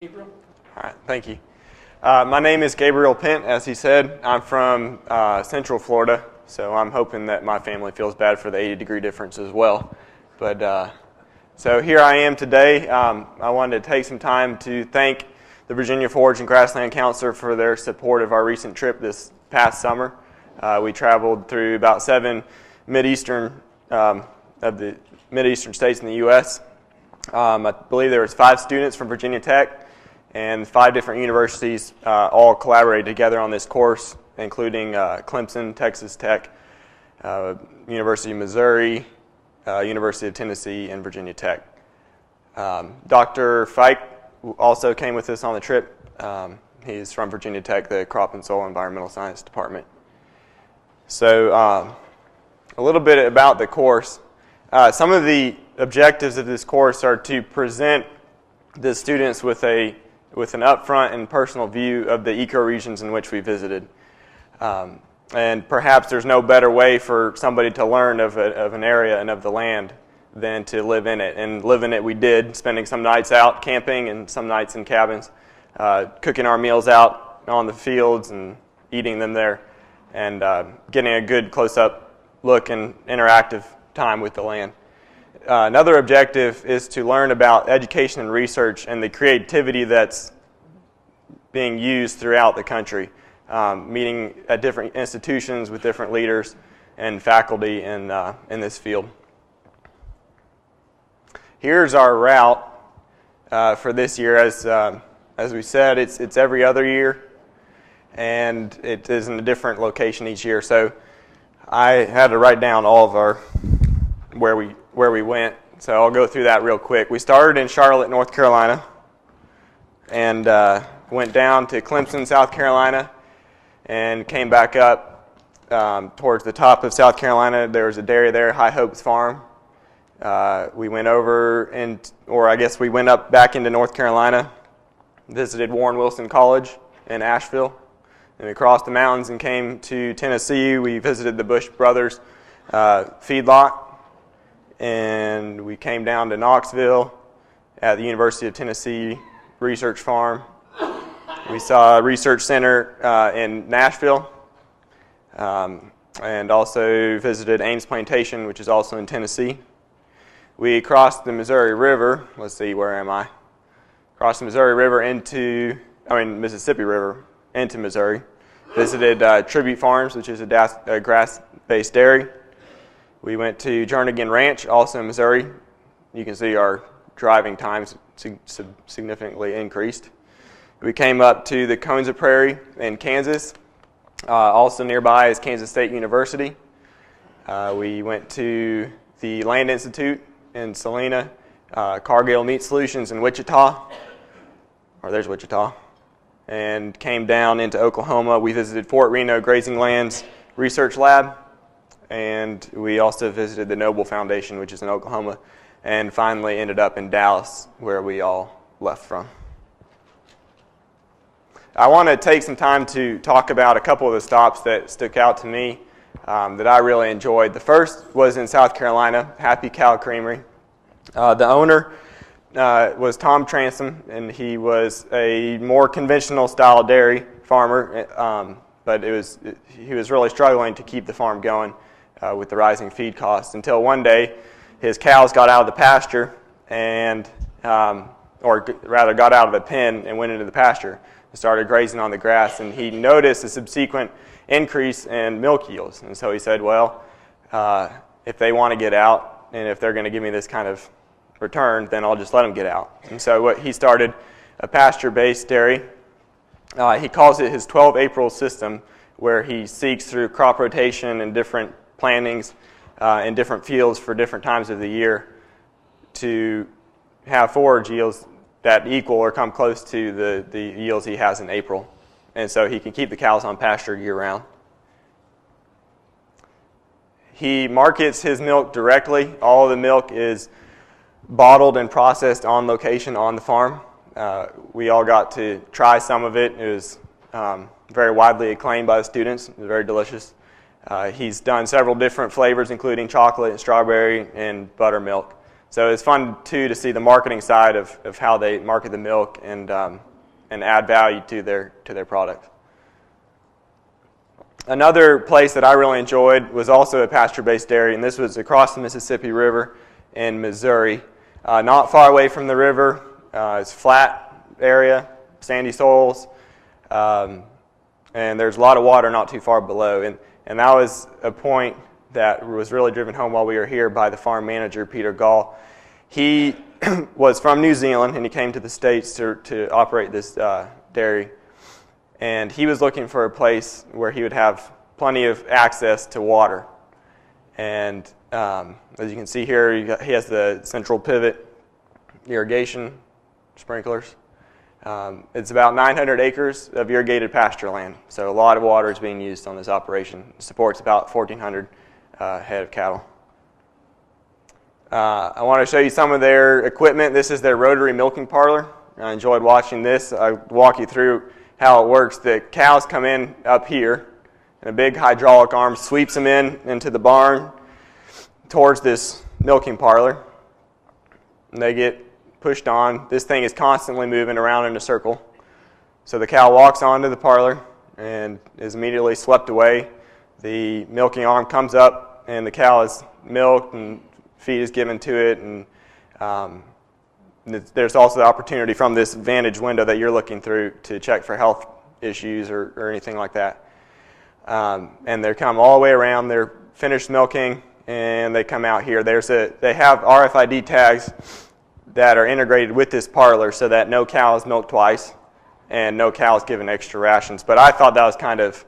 Gabriel? All right, thank you. My name is Gabriel Pent, as he said. I'm from Central Florida, so I'm hoping that my family feels bad for the 80-degree difference as well. But so here I am today. I wanted to take some time to thank the Virginia Forage and Grassland Council for their support of our recent trip this past summer. We traveled through about 7 Mideastern of the Mideastern states in the U.S. I believe there was 5 students from Virginia Tech and 5 different universities all collaborated together on this course, including Clemson, Texas Tech, University of Missouri, University of Tennessee, and Virginia Tech. Dr. Fike also came with us on the trip. He's from Virginia Tech, the Crop and Soil Environmental Science Department. So a little bit about the course. Some of the objectives of this course are to present the students with an upfront and personal view of the ecoregions in which we visited. And perhaps there's no better way for somebody to learn of an area and of the land than to live in it. And live in it we did, spending some nights out camping and some nights in cabins, cooking our meals out on the fields and eating them there, and getting a good close-up look and interactive time with the land. Another objective is to learn about education and research and the creativity that's being used throughout the country, meeting at different institutions with different leaders and faculty in this field. Here's our route for this year. As we said, it's every other year, and it is in a different location each year. So I had to write down all of our where we went. So I'll go through that real quick. We started in Charlotte, North Carolina, and went down to Clemson, South Carolina, and came back up towards the top of South Carolina. There was a dairy there, High Hopes Farm. We went over, we went up back into North Carolina, visited Warren Wilson College in Asheville, and we crossed the mountains and came to Tennessee. We visited the Bush Brothers feedlot, and we came down to Knoxville at the University of Tennessee Research Farm. We saw a research center in Nashville, and also visited Ames Plantation, which is also in Tennessee. We crossed the Missouri River. Let's see, where am I? Crossed the Missouri River Mississippi River into Missouri. Visited Tribute Farms, which is a grass-based dairy. We went to Jernigan Ranch, also in Missouri. You can see our driving times significantly increased. We came up to the Konza Prairie in Kansas. Also nearby is Kansas State University. We went to the Land Institute in Salina, Cargill Meat Solutions in Wichita, there's Wichita, and came down into Oklahoma. We visited Fort Reno Grazing Lands Research Lab, and we also visited the Noble Foundation, which is in Oklahoma, and finally ended up in Dallas, where we all left from. I want to take some time to talk about a couple of the stops that stuck out to me that I really enjoyed. The first was in South Carolina, Happy Cow Creamery. The owner was Tom Transom, and he was a more conventional style dairy farmer, but he was really struggling to keep the farm going with the rising feed costs, until one day his cows got out of the pasture or rather got out of the pen and went into the pasture and started grazing on the grass, and he noticed a subsequent increase in milk yields. And so he said, well, if they want to get out and if they're going to give me this kind of return, then I'll just let them get out. And so he started a pasture-based dairy. He calls it his 12 April system, where he seeks through crop rotation and different plantings in different fields for different times of the year to have forage yields that equal or come close to the yields he has in April. And so he can keep the cows on pasture year-round. He markets his milk directly. All of the milk is bottled and processed on location on the farm. We all got to try some of it. It was very widely acclaimed by the students. It was very delicious. He's done several different flavors, including chocolate and strawberry and buttermilk. So it's fun, too, to see the marketing side of how they market the milk and add value to their product. Another place that I really enjoyed was also a pasture-based dairy, and this was across the Mississippi River in Missouri. Not far away from the river. It's a flat area, sandy soils, and there's a lot of water not too far below. And that was a point that was really driven home while we were here by the farm manager, Peter Gall. He was from New Zealand, and he came to the States to operate this dairy. And he was looking for a place where he would have plenty of access to water. And as you can see here, he has the central pivot irrigation sprinklers. It's about 900 acres of irrigated pasture land. So a lot of water is being used on this operation. It supports about 1,400 head of cattle. I want to show you some of their equipment. This is their rotary milking parlor. I enjoyed watching this. I'll walk you through how it works. The cows come in up here, and a big hydraulic arm sweeps them into the barn towards this milking parlor. And they get pushed on. This thing is constantly moving around in a circle. So the cow walks onto the parlor and is immediately swept away. The milking arm comes up, and the cow is milked, and feed is given to it. And there's also the opportunity from this vantage window that you're looking through to check for health issues or anything like that. And they come all the way around. They're finished milking, and they come out here. They have RFID tags that are integrated with this parlor so that no cow is milked twice and no cow is given extra rations. But I thought that was kind of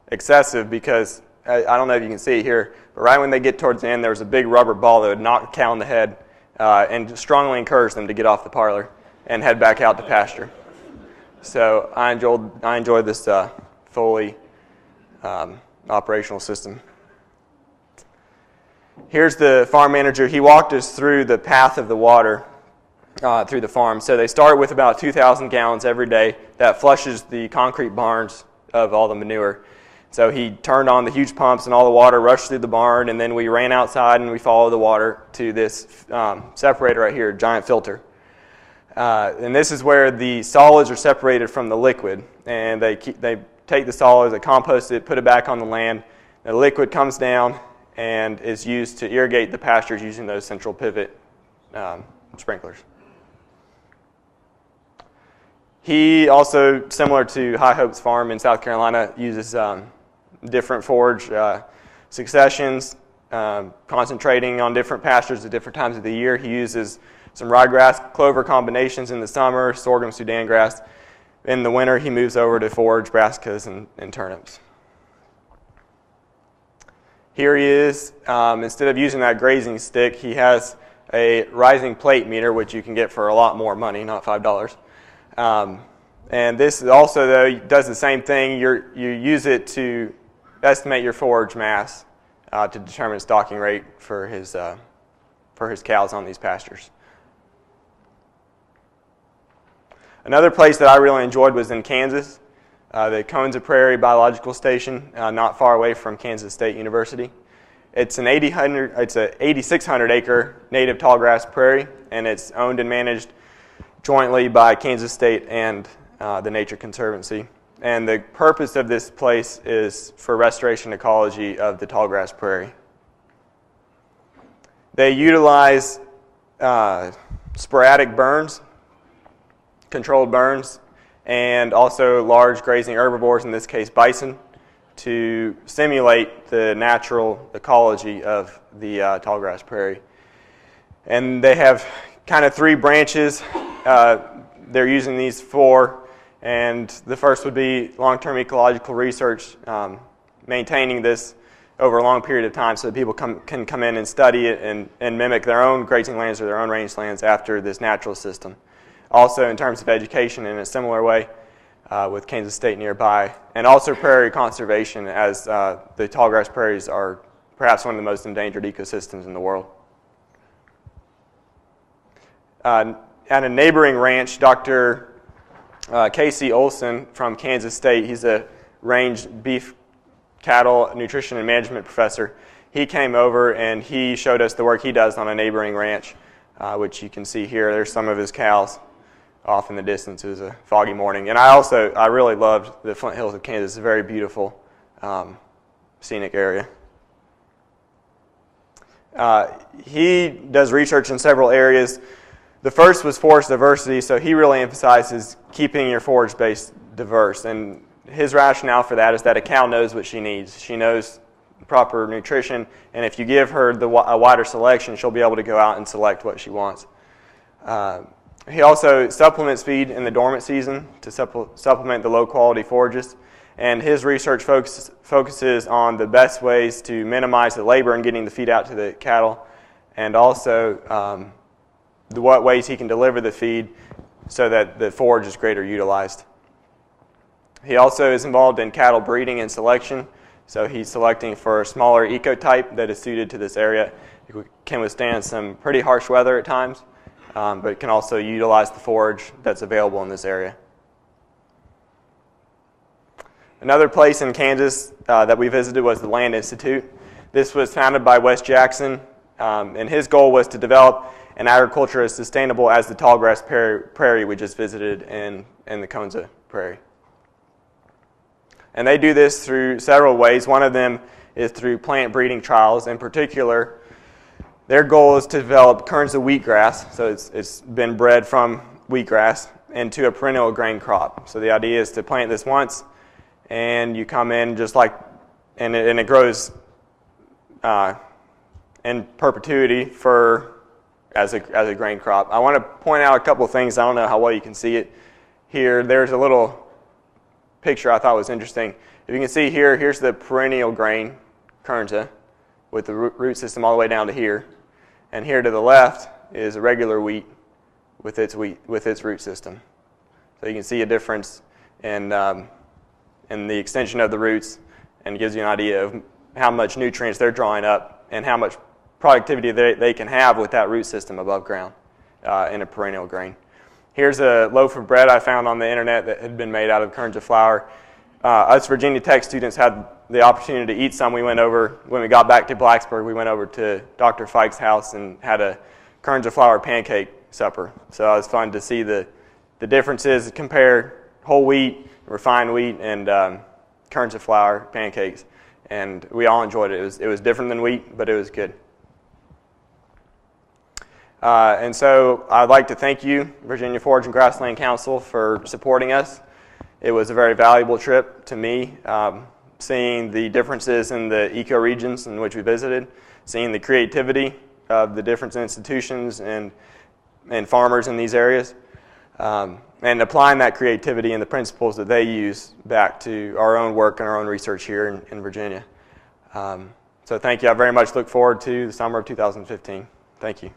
excessive because, I don't know if you can see here, but right when they get towards the end, there was a big rubber ball that would knock the cow in the head and strongly encourage them to get off the parlor and head back out to pasture. So I enjoyed this fully operational system. Here's the farm manager. He walked us through the path of the water through the farm. So they start with about 2,000 gallons every day. That flushes the concrete barns of all the manure. So he turned on the huge pumps, and all the water rushed through the barn, and then we ran outside and we followed the water to this separator right here, giant filter. And this is where the solids are separated from the liquid. And they take the solids, they compost it, put it back on the land. The liquid comes down and is used to irrigate the pastures using those central pivot sprinklers. He also, similar to High Hope's farm in South Carolina, uses different forage successions, concentrating on different pastures at different times of the year. He uses some ryegrass clover combinations in the summer, sorghum, Sudan grass. In the winter, he moves over to forage brassicas and turnips. Here he is. Instead of using that grazing stick, he has a rising plate meter, which you can get for a lot more money, not $5. And this also, though, does the same thing. You use it to estimate your forage mass to determine stocking rate for his cows on these pastures. Another place that I really enjoyed was in Kansas, the Konza Prairie Biological Station, not far away from Kansas State University. It's an 8,600 acre native tallgrass prairie, and it's owned and managed jointly by Kansas State and the Nature Conservancy. And the purpose of this place is for restoration ecology of the tallgrass prairie. They utilize sporadic burns, controlled burns, and also large grazing herbivores, in this case bison, to simulate the natural ecology of the tallgrass prairie. And they have kind of three branches. They're using these for, and the first would be long-term ecological research, maintaining this over a long period of time so that people can come in and study it and mimic their own grazing lands or their own rangelands after this natural system. Also in terms of education in a similar way with Kansas State nearby, and also prairie conservation, as the tallgrass prairies are perhaps one of the most endangered ecosystems in the world. At a neighboring ranch, Dr. Casey Olson from Kansas State, he's a range beef cattle nutrition and management professor. he came over and he showed us the work he does on a neighboring ranch, which you can see here. There's some of his cows off in the distance. It was a foggy morning. And I really loved the Flint Hills of Kansas. It's a very beautiful scenic area. He does research in several areas. The first was forest diversity, so he really emphasizes keeping your forage base diverse. And his rationale for that is that a cow knows what she needs. She knows proper nutrition, and if you give her a wider selection, she'll be able to go out and select what she wants. He also supplements feed in the dormant season to supplement the low-quality forages, and his research focuses on the best ways to minimize the labor in getting the feed out to the cattle, and also what ways he can deliver the feed so that the forage is greater utilized. He also is involved in cattle breeding and selection, so he's selecting for a smaller ecotype that is suited to this area. It can withstand some pretty harsh weather at times, but it can also utilize the forage that's available in this area. Another place in Kansas that we visited was the Land Institute. This was founded by Wes Jackson, and his goal was to develop an agriculture as sustainable as the tallgrass prairie we just visited in the Konza Prairie. And they do this through several ways. One of them is through plant breeding trials. In particular, their goal is to develop Konza wheatgrass, so it's been bred from wheatgrass, into a perennial grain crop. So the idea is to plant this once, and you come in just like, and it grows in perpetuity as a grain crop. I want to point out a couple of things. I don't know how well you can see it here. There's a little picture I thought was interesting. If you can see here, here's the perennial grain, Konza, with the root system all the way down to here. And here to the left is a regular wheat with its root system. So you can see a difference in the extension of the roots, and it gives you an idea of how much nutrients they're drawing up and how much productivity they can have with that root system above ground in a perennial grain. Here's a loaf of bread I found on the internet that had been made out of Konza flour. Us Virginia Tech students had the opportunity to eat some. When we got back to Blacksburg, we went over to Dr. Fike's house and had a Konza flour pancake supper. So it was fun to see the differences, compare whole wheat, refined wheat, and Konza flour pancakes. And we all enjoyed it. It was different than wheat, but it was good. And so I'd like to thank you, Virginia Forage and Grassland Council, for supporting us. It was a very valuable trip to me, seeing the differences in the ecoregions in which we visited, seeing the creativity of the different institutions and farmers in these areas, and applying that creativity and the principles that they use back to our own work and our own research here in Virginia. So thank you. I very much look forward to the summer of 2015. Thank you.